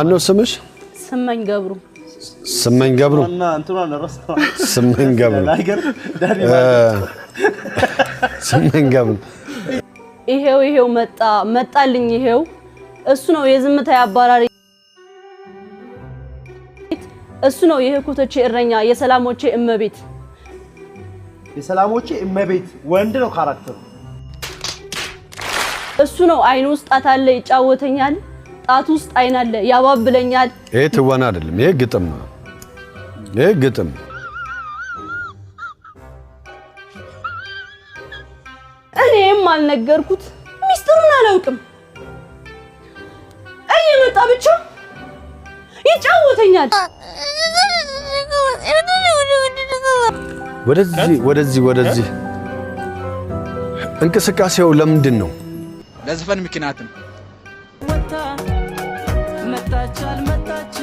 ማነው ስምሽ? ስመኝ ገብሩ። ስመኝ ገብሩ እና እንትኗ ነረስተዋ ስመኝ ገብሩ ስመኝ ገብሩ ይሄው መጣልኝ ይሄው እሱ ነው የዝምታ ያባራሪ እሱ ነው የህኩቶቼ እረኛ የሰላሞቼ እመቤት የሰላሞቼ እመቤት ወንድ ነው ካራክተሩ እሱ ነው አይኑ ውስጥ ጣት አለ ይጫወተኛል ጣት ውስጥ አይን አለ ያባብለኛል ይሄ ትወና አይደለም ይሄ ግጥም ነው ይሄ ግጥም እኔም አልነገርኩት ሚስጥሩን አላውቅም እየመጣ ብቻ ይጫወተኛል ወደዚህ እንቅስቃሴው ለምንድን ነው ለዘፈን ምክንያት ነው መጣች